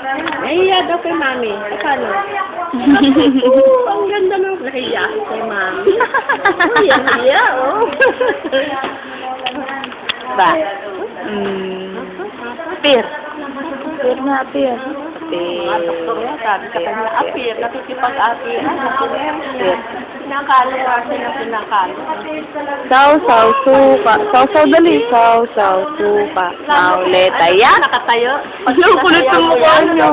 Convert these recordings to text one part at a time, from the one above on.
Nahiya daw kay mami. Paano? Ang ganda ng nahiya kay mami. Nahiya, oh. Ba? Apir. Apir na, apir. Doktor yan, sabi sa kanya, apir, nakikipag-apir. Apir. Pinakalo kasi na pinakalo. Saw, suka. Saw, dali. Saw, suka. Mauleta. Yak! Nakatayo. Ang kulit ng mukha niyo.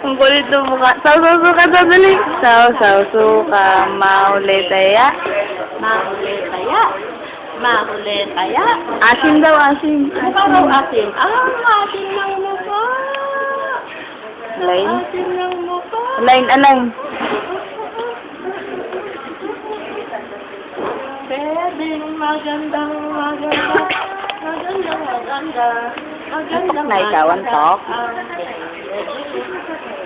Ang kulit ng mukha. Saw, suka, dali. Saw, suka. Mauleta. Yak! Mauleta ya. Mauleta ya. Asin daw, asin. Mukha raw asin. Asin ng mukha. Line. Asin ng mukha. Line, align. Pwedeng magandang maganda. Magandang maganda. Magandang Na ikawan, Tok.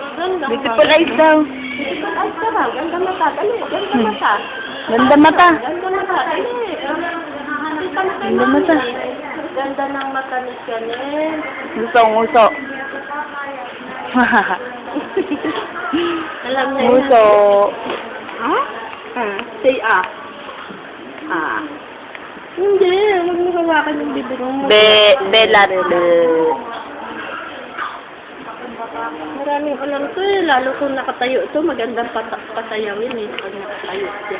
Magandang Beautiful eyes daw. Beautiful eyes ka ba? Ganda mata. Dali. Ganda mata. Ganda mata. Ganda mata. Dali. Ganda mata. Ganda ng mata ni Chanel. Uso. Alam niya Uso. Say ah. Hindi. Huwag mo hawakan yung bibig mo. Belat. Maraming alam to eh. Lalo kung nakatayo to, magandang patayawin eh. Pag nakatayo siya.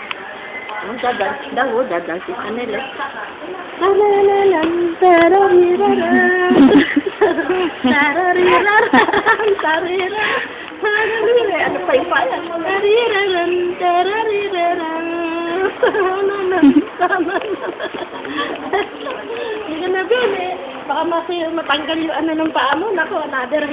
Ang dadansi daw, dadansi sa nila. Tarararam, tarariraram. Tarariraram, tarariraram. Ano pa yung pala? Tarariraram, tarariraram. Hindi ka na bin eh. Baka matanggal yung ano ng paa mo. Naku, another